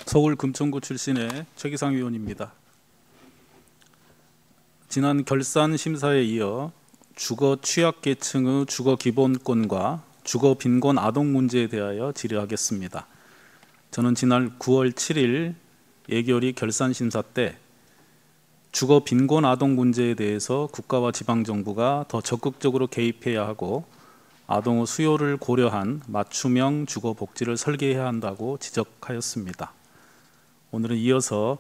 서울 금천구 출신의 최기상 의원입니다. 지난 결산 심사에 이어 주거 취약계층의 주거 기본권과 주거 빈곤 아동 문제에 대하여 질의하겠습니다. 저는 지난 9월 7일 예결위 결산 심사 때 주거 빈곤 아동 문제에 대해서 국가와 지방정부가 더 적극적으로 개입해야 하고 아동의 수요를 고려한 맞춤형 주거 복지를 설계해야 한다고 지적하였습니다. 오늘은 이어서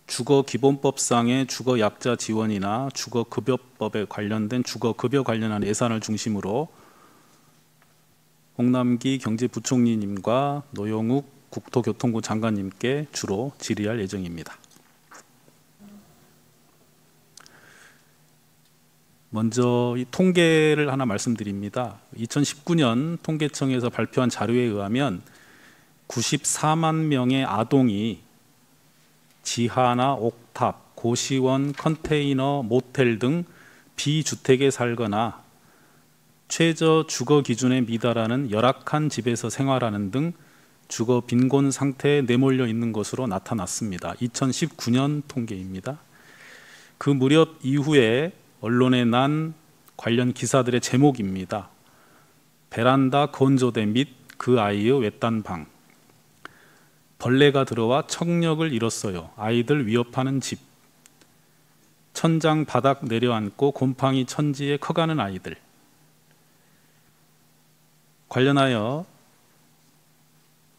주거기본법상의 주거약자 지원이나 주거급여법에 관련된 주거급여 관련한 예산을 중심으로 홍남기 경제부총리님과 노영욱 국토교통부 장관님께 주로 질의할 예정입니다. 먼저 이 통계를 하나 말씀드립니다. 2019년 통계청에서 발표한 자료에 의하면 94만 명의 아동이 지하나 옥탑, 고시원, 컨테이너, 모텔 등 비주택에 살거나 최저 주거 기준에 미달하는 열악한 집에서 생활하는 등 주거 빈곤 상태에 내몰려 있는 것으로 나타났습니다. 2019년 통계입니다. 그 무렵 이후에 언론에 난 관련 기사들의 제목입니다. 베란다 건조대 및 그 아이의 외딴 방, 벌레가 들어와 청력을 잃었어요. 아이들 위협하는 집, 천장 바닥 내려앉고 곰팡이 천지에 커가는 아이들. 관련하여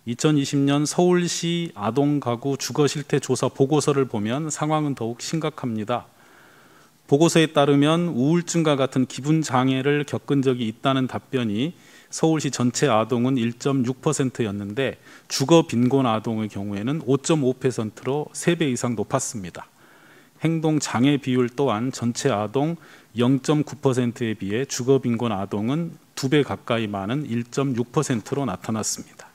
2020년 서울시 아동가구 주거실태 조사 보고서를 보면 상황은 더욱 심각합니다. 보고서에 따르면 우울증과 같은 기분 장애를 겪은 적이 있다는 답변이 서울시 전체 아동은 1.6%였는데 주거 빈곤 아동의 경우에는 5.5%로 3배 이상 높았습니다. 행동 장애 비율 또한 전체 아동 0.9%에 비해 주거 빈곤 아동은 2배 가까이 많은 1.6%로 나타났습니다.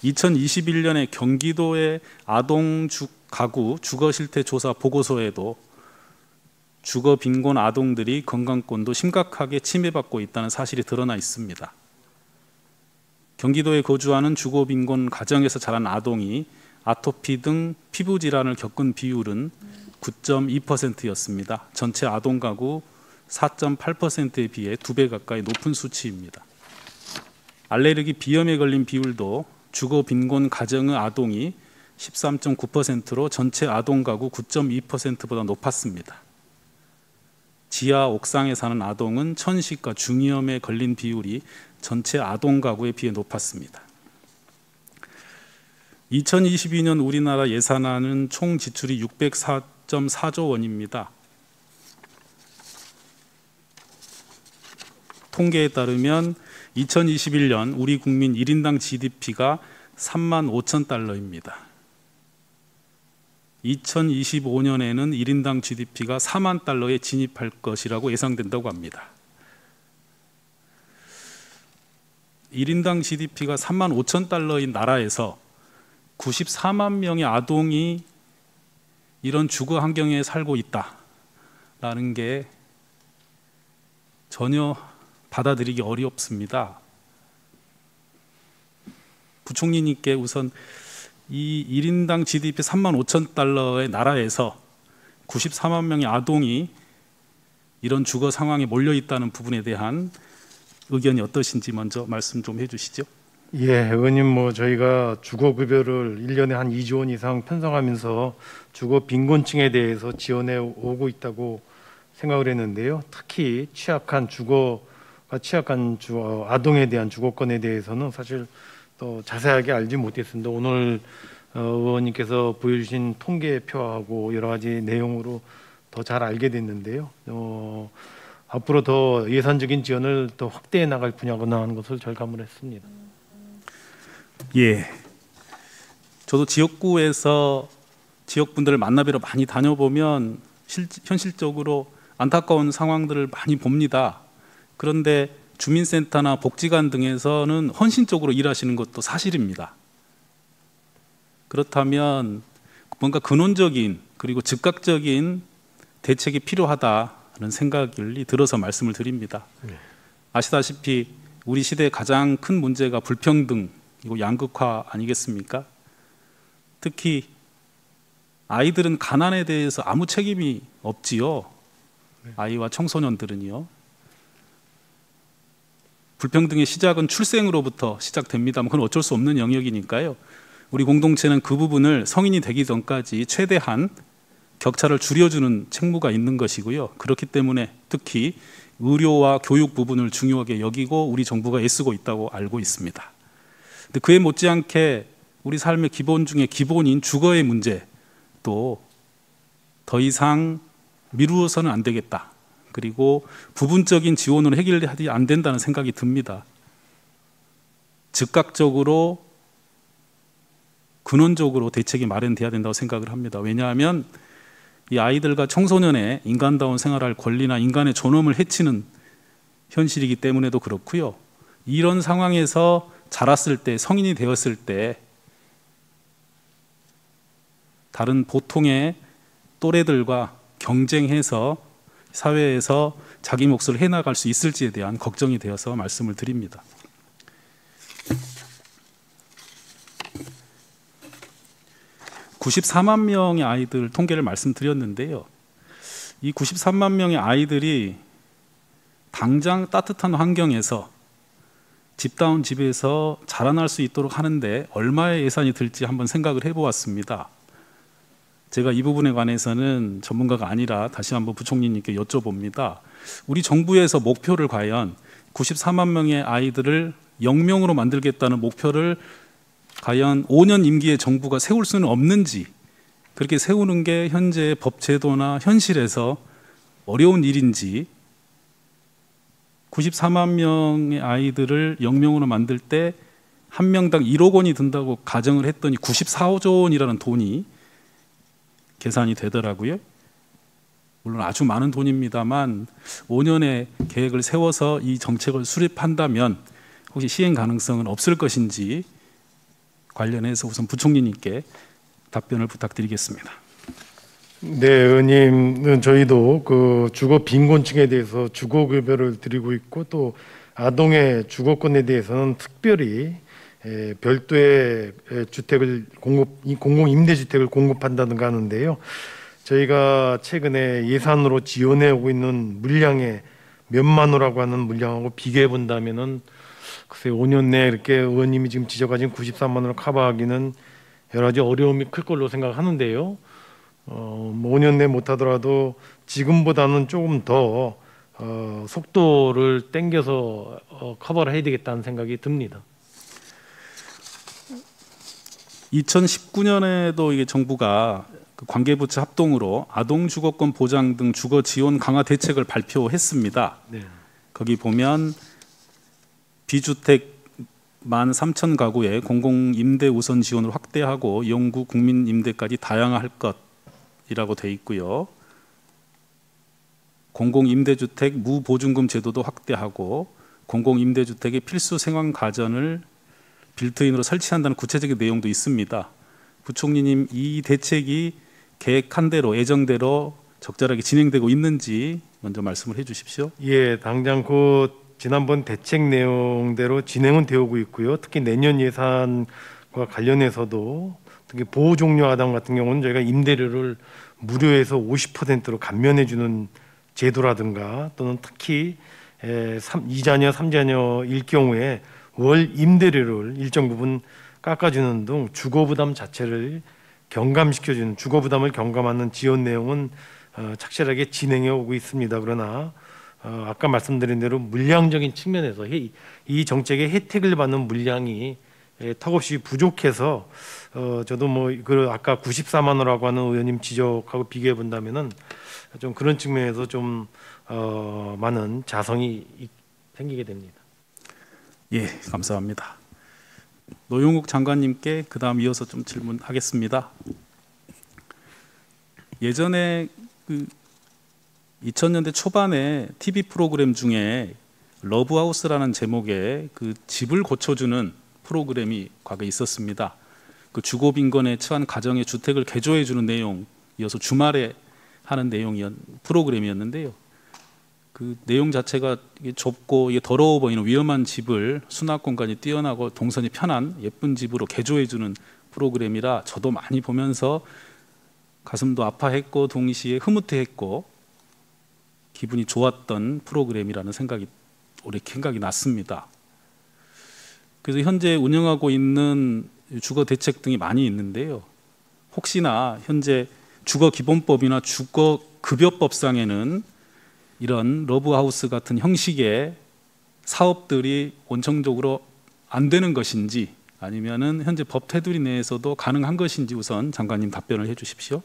2021년에 경기도의 아동 가구 주거 실태 조사 보고서에도 주거 빈곤 아동들이 건강권도 심각하게 침해받고 있다는 사실이 드러나 있습니다. 경기도에 거주하는 주거 빈곤 가정에서 자란 아동이 아토피 등 피부 질환을 겪은 비율은 9.2%였습니다. 전체 아동 가구 4.8%에 비해 2배 가까이 높은 수치입니다. 알레르기 비염에 걸린 비율도 주거 빈곤 가정의 아동이 13.9%로 전체 아동 가구 9.2%보다 높았습니다. 지하 옥상에 사는 아동은 천식과 중이염에 걸린 비율이 전체 아동 가구에 비해 높았습니다. 2022년 우리나라 예산안은 총 지출이 604.4조 원입니다. 통계에 따르면 2021년 우리 국민 1인당 GDP가 3만 5천 달러입니다. 2025년에는 1인당 GDP가 4만 달러에 진입할 것이라고 예상된다고 합니다. 1인당 GDP가 3만 5천 달러인 나라에서 94만 명의 아동이 이런 주거 환경에 살고 있다라는 게 전혀 받아들이기 어렵습니다. 부총리님께 우선 이 1인당 GDP 3만 5천 달러의 나라에서 94만 명의 아동이 이런 주거 상황에 몰려 있다는 부분에 대한 의견이 어떠신지 먼저 말씀 좀 해주시죠. 예, 의원님 저희가 주거급여를 1년에 한 2조 원 이상 편성하면서 주거 빈곤층에 대해서 지원해 오고 있다고 생각을 했는데요. 특히 취약한 아동에 대한 주거권에 대해서는 사실 또 자세하게 알지 못했습니다. 오늘 의원님께서 보여주신 통계표하고 여러 가지 내용으로 더 잘 알게 됐는데요. 앞으로 더 예산적인 지원을 더 확대해 나갈 분야구나 하는 것을 절감을 했습니다. 예, 저도 지역구에서 지역분들을 만나뵈러 많이 다녀보면 현실적으로 안타까운 상황들을 많이 봅니다. 그런데 주민센터나 복지관 등에서는 헌신적으로 일하시는 것도 사실입니다. 그렇다면 뭔가 근원적인 그리고 즉각적인 대책이 필요하다는 생각이 들어서 말씀을 드립니다. 아시다시피 우리 시대의 가장 큰 문제가 불평등 이거 양극화 아니겠습니까? 특히 아이들은 가난에 대해서 아무 책임이 없지요. 아이와 청소년들은요. 불평등의 시작은 출생으로부터 시작됩니다만 그건 어쩔 수 없는 영역이니까요. 우리 공동체는 그 부분을 성인이 되기 전까지 최대한 격차를 줄여주는 책무가 있는 것이고요. 그렇기 때문에 특히 의료와 교육 부분을 중요하게 여기고 우리 정부가 애쓰고 있다고 알고 있습니다. 근데 그에 못지않게 우리 삶의 기본 중에 기본인 주거의 문제도 더 이상 미루어서는 안 되겠다. 그리고 부분적인 지원으로 해결이 안 된다는 생각이 듭니다. 즉각적으로 근원적으로 대책이 마련돼야 된다고 생각을 합니다. 왜냐하면 이 아이들과 청소년의 인간다운 생활할 권리나 인간의 존엄을 해치는 현실이기 때문에도 그렇고요. 이런 상황에서 자랐을 때, 성인이 되었을 때 다른 보통의 또래들과 경쟁해서 사회에서 자기 몫을 해나갈 수 있을지에 대한 걱정이 되어서 말씀을 드립니다. (94만) 명의 아이들 통계를 말씀드렸는데요. 이 93만 명의 아이들이 당장 따뜻한 환경에서 집다운 집에서 자라날 수 있도록 하는데 얼마의 예산이 들지 한번 생각을 해보았습니다. 제가 이 부분에 관해서는 전문가가 아니라 다시 한번 부총리님께 여쭤봅니다. 우리 정부에서 목표를 과연 94만 명의 아이들을 0명으로 만들겠다는 목표를 과연 5년 임기의 정부가 세울 수는 없는지, 그렇게 세우는 게 현재의 법 제도나 현실에서 어려운 일인지, 94만 명의 아이들을 0명으로 만들 때 한 명당 1억 원이 든다고 가정을 했더니 94조 원이라는 돈이 계산이 되더라고요. 물론 아주 많은 돈입니다만 5년의 계획을 세워서 이 정책을 수립한다면 혹시 시행 가능성은 없을 것인지 관련해서 우선 부총리님께 답변을 부탁드리겠습니다. 네, 의원님, 저희도 그 주거 빈곤층에 대해서 주거급여를 드리고 있고 또 아동의 주거권에 대해서는 특별히 별도의 주택을 공공임대주택을 공급한다든가 하는데요. 저희가 최근에 예산으로 지원해 오고 있는 물량의 몇만 호라고 하는 물량하고 비교해 본다면은 글쎄 5년 내에 이렇게 의원님이 지금 지적하신 93만 원을 커버하기는 여러 가지 어려움이 클 걸로 생각하는데요. 뭐 5년 내 못하더라도 지금보다는 조금 더 속도를 땡겨서 커버를 해야 되겠다는 생각이 듭니다. 2019년에도 이게 정부가 그 관계부처 합동으로 아동 주거권 보장 등 주거 지원 강화 대책을 발표했습니다. 네. 거기 보면 비주택 13,000가구의 공공임대 우선 지원을 확대하고 영구 국민임대까지 다양화할 것이라고 돼 있고요. 공공임대주택 무보증금 제도도 확대하고 공공임대주택의 필수 생활 가전을 빌트인으로 설치한다는 구체적인 내용도 있습니다. 부총리님, 이 대책이 계획한 대로 예정대로 적절하게 진행되고 있는지 먼저 말씀을 해주십시오. 예, 당장 그 지난번 대책 내용대로 진행은 되고 있고요. 특히 내년 예산과 관련해서도 특히 보호 종료 아동 같은 경우는 저희가 임대료를 무료에서 50%로 감면해주는 제도라든가 또는 특히 2자녀, 3자녀일 경우에 월 임대료를 일정 부분 깎아주는 등 주거부담 자체를 경감시켜주는, 주거부담을 경감하는 지원 내용은 착실하게 진행해 오고 있습니다. 그러나 아까 말씀드린 대로 물량적인 측면에서 이 정책의 혜택을 받는 물량이 턱없이 부족해서 저도 뭐 그 아까 94만 원이라고 하는 의원님 지적하고 비교해 본다면은 좀 그런 측면에서 좀 많은 자성이 생기게 됩니다. 예, 감사합니다. 노영욱 장관님께 그다음 이어서 좀 질문하겠습니다. 예전에 그 2000년대 초반에 TV 프로그램 중에 러브하우스라는 제목의 그 집을 고쳐주는 프로그램이 과거에 있었습니다. 그 주거 빈곤에 처한 가정의 주택을 개조해주는 내용이어서 주말에 하는 프로그램이었는데요. 그 내용 자체가 이게 좁고 이게 더러워 보이는 위험한 집을 수납 공간이 뛰어나고 동선이 편한 예쁜 집으로 개조해주는 프로그램이라 저도 많이 보면서 가슴도 아파했고 동시에 흐뭇해했고 기분이 좋았던 프로그램이라는 생각이 났습니다. 그래서 현재 운영하고 있는 주거 대책 등이 많이 있는데요. 혹시나 현재 주거기본법이나 주거급여법상에는 이런 러브하우스 같은 형식의 사업들이 원청적으로 안 되는 것인지 아니면은 현재 법 테두리 내에서도 가능한 것인지 우선 장관님 답변을 해주십시오.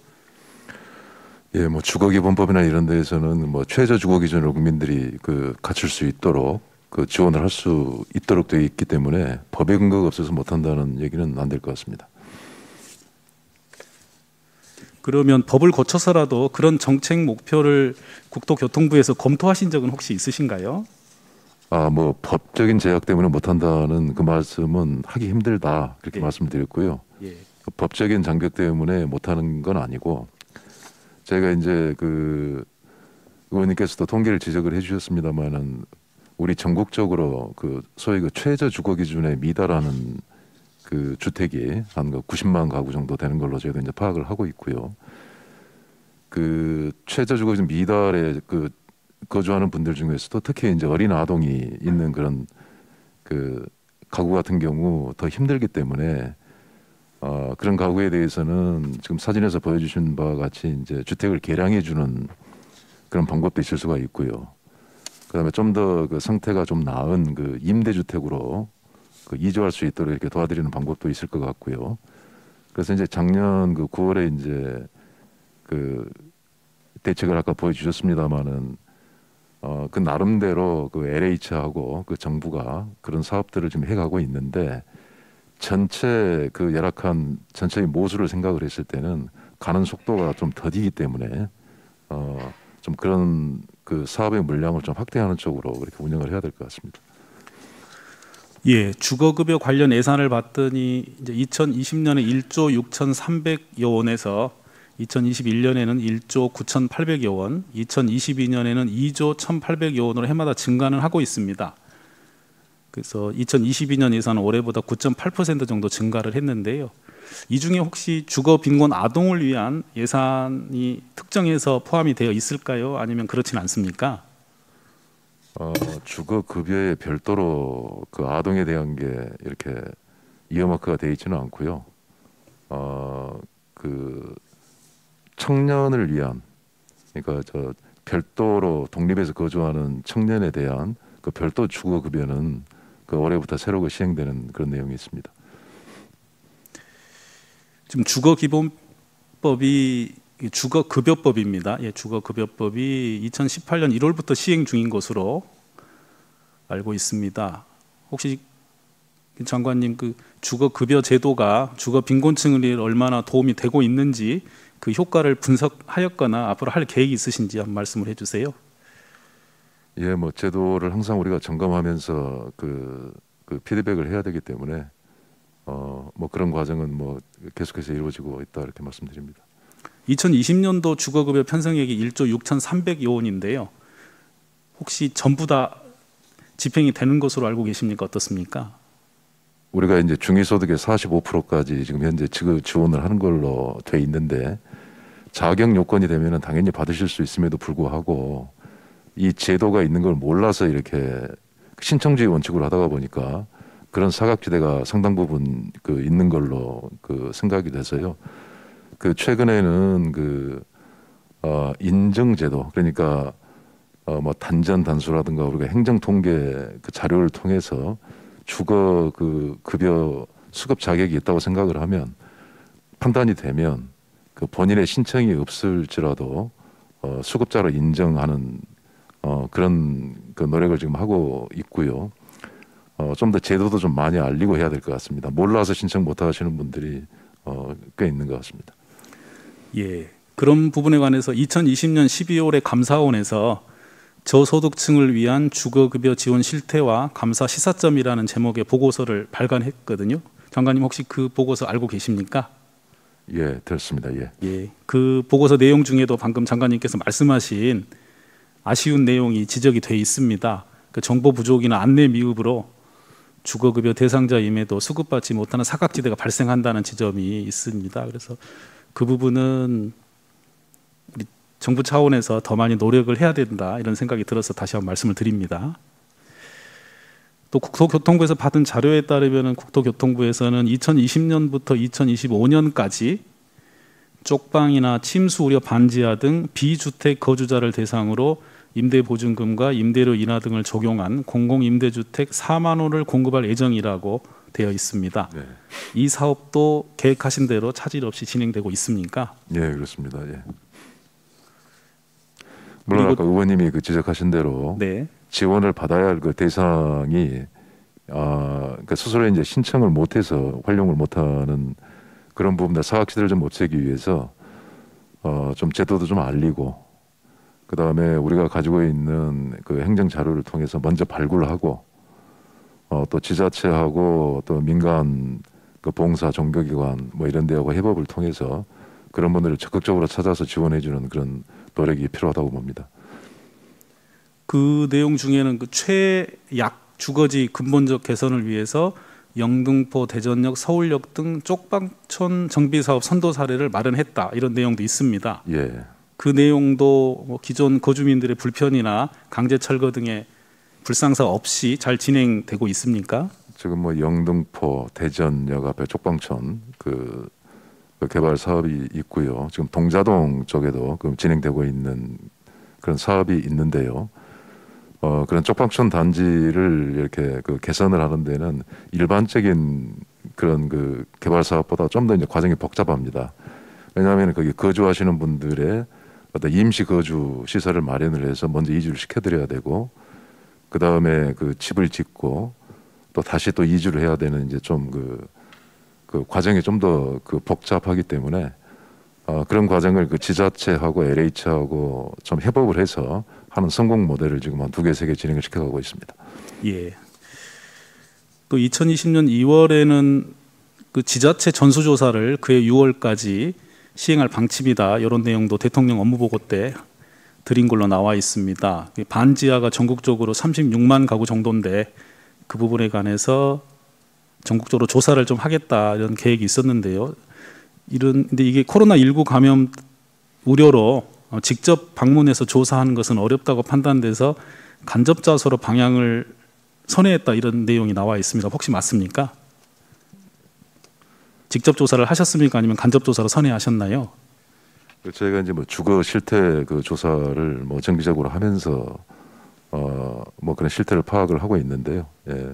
예, 뭐 주거기본법이나 이런 데에서는 뭐 최저 주거 기준으로 국민들이 그 갖출 수 있도록 그 지원을 할 수 있도록 되어 있기 때문에 법의 근거가 없어서 못한다는 얘기는 안 될 것 같습니다. 그러면 법을 고쳐서라도 그런 정책 목표를 국토교통부에서 검토하신 적은 혹시 있으신가요? 뭐 법적인 제약 때문에 못한다는 그 말씀은 하기 힘들다 그렇게 말씀드렸고요. 예. 법적인 장벽 때문에 못하는 건 아니고 제가 이제 그 의원님께서도 통계를 지적을 해주셨습니다만은 우리 전국적으로 그 소위 그 최저 주거 기준에 미달하는 그 주택이 한 90만 가구 정도 되는 걸로 저희가 이제 파악을 하고 있고요. 그 최저 주거 기준 미달에 그 거주하는 분들 중에서도 특히 이제 어린 아동이 있는 그런 그 가구 같은 경우 더 힘들기 때문에 그런 가구에 대해서는 지금 사진에서 보여주신 바와 같이 이제 주택을 개량해 주는 그런 방법도 있을 수가 있고요. 그다음에 좀 더 그 상태가 좀 나은 그 임대주택으로 그 이주할 수 있도록 이렇게 도와드리는 방법도 있을 것 같고요. 그래서 이제 작년 그 9월에 이제 그 대책을 아까 보여주셨습니다마는 그 나름대로 그 LH하고 그 정부가 그런 사업들을 지금 해가고 있는데 전체 그 열악한 전체의 모수를 생각을 했을 때는 가는 속도가 좀 더디기 때문에 좀 그런 그 사업의 물량을 좀 확대하는 쪽으로 그렇게 운영을 해야 될 것 같습니다. 예, 주거급여 관련 예산을 봤더니 이제 2020년에 1조 6,300여 원에서 2021년에는 1조 9,800여 원, 2022년에는 2조 1,800여 원으로 해마다 증가는 하고 있습니다. 그래서 2022년 예산은 올해보다 9.8% 정도 증가를 했는데요. 이 중에 혹시 주거 빈곤 아동을 위한 예산이 특정해서 포함이 되어 있을까요? 아니면 그렇진 않습니까? 주거 급여에 별도로 그 아동에 대한 게 이렇게 이어마크가 되어 있지는 않고요. 그 청년을 위한 그러니까 저 별도로 독립해서 거주하는 청년에 대한 그 별도 주거 급여는 그 올해부터 새로 시행되는 그런 내용이 있습니다. 지금 주거기본법이 주거급여법입니다. 예, 주거급여법이 2018년 1월부터 시행 중인 것으로 알고 있습니다. 혹시 장관님 그 주거급여 제도가 주거 빈곤층을 얼마나 도움이 되고 있는지 그 효과를 분석하였거나 앞으로 할 계획이 있으신지 한번 말씀을 해주세요. 예, 뭐 제도를 항상 우리가 점검하면서 그 피드백을 해야 되기 때문에 뭐 그런 과정은 뭐 계속해서 이루어지고 있다 이렇게 말씀드립니다. 2020년도 주거급여 편성액이 1조 6,300여 원인데요. 혹시 전부 다 집행이 되는 것으로 알고 계십니까? 어떻습니까? 우리가 이제 중위소득의 45%까지 지금 현재 지원을 하는 걸로 돼 있는데 자격 요건이 되면은 당연히 받으실 수 있음에도 불구하고 이 제도가 있는 걸 몰라서 이렇게 신청주의 원칙으로 하다가 보니까 그런 사각지대가 상당 부분 그 있는 걸로 그 생각이 돼서요. 그 최근에는 그 인정제도 그러니까 뭐 단전 단수라든가 우리가 행정 통계 그 자료를 통해서 주거 그 급여 수급 자격이 있다고 생각을 하면 판단이 되면 그 본인의 신청이 없을지라도 수급자로 인정하는 그런 그 노력을 지금 하고 있고요. 좀 더 제도도 좀 많이 알리고 해야 될 것 같습니다. 몰라서 신청 못 하시는 분들이 꽤 있는 것 같습니다. 예, 그런 부분에 관해서 2020년 12월에 감사원에서 저소득층을 위한 주거급여 지원 실태와 감사 시사점이라는 제목의 보고서를 발간했거든요. 장관님 혹시 그 보고서 알고 계십니까? 예, 들었습니다. 예. 예, 그 보고서 내용 중에도 방금 장관님께서 말씀하신 아쉬운 내용이 지적이 돼 있습니다. 그 정보 부족이나 안내 미흡으로 주거급여 대상자임에도 수급받지 못하는 사각지대가 발생한다는 지점이 있습니다. 그래서 그 부분은 우리 정부 차원에서 더 많이 노력을 해야 된다 이런 생각이 들어서 다시 한번 말씀을 드립니다. 또 국토교통부에서 받은 자료에 따르면 국토교통부에서는 2020년부터 2025년까지 쪽방이나 침수 우려 반지하 등 비주택 거주자를 대상으로 임대보증금과 임대료 인하 등을 적용한 공공임대주택 4만 호를 공급할 예정이라고 되어 있습니다. 네. 이 사업도 계획하신 대로 차질 없이 진행되고 있습니까? 예, 그렇습니다. 예. 물론 아까 의원님이 그 지적하신 대로 네. 지원을 받아야 할 그 대상이 그러니까 스스로 이제 신청을 못해서 활용을 못하는 그런 부분들 사각지대를 좀 없애기 위해서 좀 제도도 좀 알리고 그 다음에 우리가 가지고 있는 그 행정 자료를 통해서 먼저 발굴을 하고 또 지자체하고 또 민간 그 봉사 종교기관 뭐 이런 데하고 협업을 통해서 그런 분들을 적극적으로 찾아서 지원해주는 그런 노력이 필요하다고 봅니다. 그 내용 중에는 그 최약 주거지 근본적 개선을 위해서 영등포, 대전역, 서울역 등 쪽방촌 정비 사업 선도 사례를 마련했다 이런 내용도 있습니다. 예. 그 내용도 뭐 기존 거주민들의 불편이나 강제 철거 등의 불상사 없이 잘 진행되고 있습니까? 지금 뭐 영등포, 대전역 앞에 쪽방촌 그 개발 사업이 있고요. 지금 동자동 쪽에도 그 진행되고 있는 그런 사업이 있는데요. 그런 쪽방촌 단지를 이렇게 그 개선을 하는 데는 일반적인 그런 그 개발 사업보다 좀 더 이제 과정이 복잡합니다. 왜냐하면 거기 거주하시는 분들의 어떤 임시 거주 시설을 마련을 해서 먼저 이주를 시켜드려야 되고, 그 다음에 그 집을 짓고 또 다시 또 이주를 해야 되는 이제 좀 그 과정이 좀 더 그 복잡하기 때문에 그런 과정을 그 지자체하고 LH하고 좀 협업을 해서 하는 성공 모델을 지금 한 2개, 3개 진행을 시켜가고 있습니다. 예. 또 2020년 2월에는 그 지자체 전수조사를 그해 6월까지 시행할 방침이다. 이런 내용도 대통령 업무보고 때 드린 걸로 나와 있습니다. 반지하가 전국적으로 36만 가구 정도인데 그 부분에 관해서 전국적으로 조사를 좀 하겠다 이런 계획이 있었는데요. 근데 이게 코로나19 감염 우려로 직접 방문해서 조사하는 것은 어렵다고 판단돼서 간접자소로 방향을 선회했다 이런 내용이 나와 있습니다. 혹시 맞습니까? 직접 조사를 하셨습니까? 아니면 간접 조사로 선회하셨나요? 저희가 이제 뭐 주거 실태 그 조사를 뭐 정기적으로 하면서 뭐 그런 실태를 파악을 하고 있는데요. 예.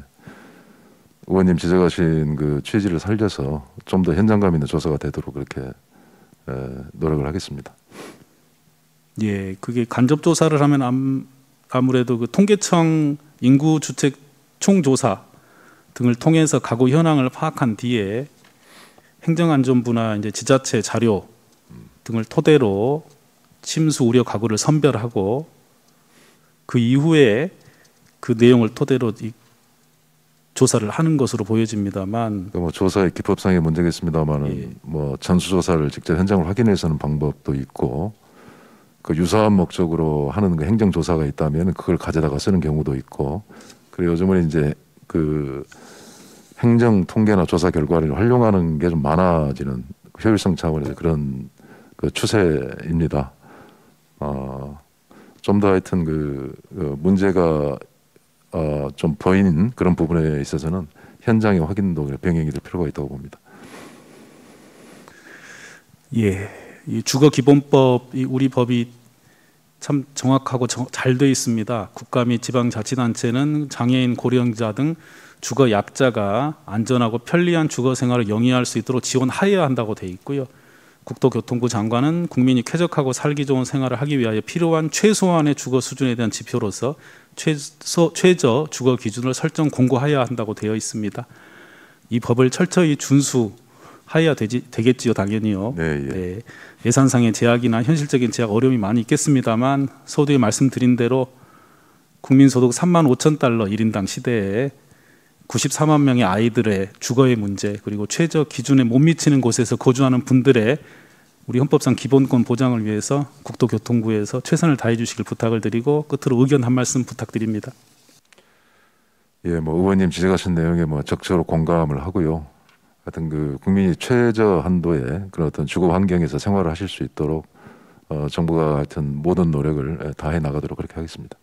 의원님 지적하신 그 취지를 살려서 좀 더 현장감 있는 조사가 되도록 그렇게 노력을 하겠습니다. 예, 그게 간접 조사를 하면 아무래도 그 통계청 인구 주택 총조사 등을 통해서 가구 현황을 파악한 뒤에 행정안전부나 이제 지자체 자료 등을 토대로 침수 우려 가구를 선별하고 그 이후에 그 내용을 토대로 조사를 하는 것으로 보여집니다만, 뭐 조사의 기법상의 문제겠습니다만은 예. 뭐 전수조사를 직접 현장을 확인해서 하는 방법도 있고, 그 유사한 목적으로 하는 그 행정조사가 있다면 그걸 가져다가 쓰는 경우도 있고, 그리고 요즘은 이제 그 행정 통계나 조사 결과를 활용하는 게 좀 많아지는 효율성 차원에서 그런 그 추세입니다. 좀 더 하여튼 그 문제가 좀 보이는 그런 부분에 있어서는 현장의 확인도 병행이 될 필요가 있다고 봅니다. 예, 이 주거기본법 우리 법이 참 정확하고 잘 돼 있습니다. 국가 및 지방자치단체는 장애인, 고령자 등 주거 약자가 안전하고 편리한 주거 생활을 영위할 수 있도록 지원하여야 한다고 돼 있고요. 국토교통부 장관은 국민이 쾌적하고 살기 좋은 생활을 하기 위하여 필요한 최소한의 주거 수준에 대한 지표로서 최저 주거 기준을 설정 공고하여야 한다고 되어 있습니다. 이 법을 철저히 준수하여야 되겠지요, 당연히요. 네, 예. 네, 예산상의 제약이나 현실적인 제약 어려움이 많이 있겠습니다만 서두에 말씀드린 대로 국민소득 3만 5천 달러 1인당 시대에 94만 명의 아이들의 주거의 문제, 그리고 최저 기준에 못 미치는 곳에서 거주하는 분들의 우리 헌법상 기본권 보장을 위해서 국토교통부에서 최선을 다해 주시길 부탁을 드리고 끝으로 의견 한 말씀 부탁드립니다. 예, 뭐 의원님 지적하신 내용에 뭐 적극적으로 공감을 하고요. 하여튼 그 국민이 최저 한도의 그런 어떤 주거 환경에서 생활을 하실 수 있도록 정부가 하여튼 모든 노력을 다해 나가도록 그렇게 하겠습니다.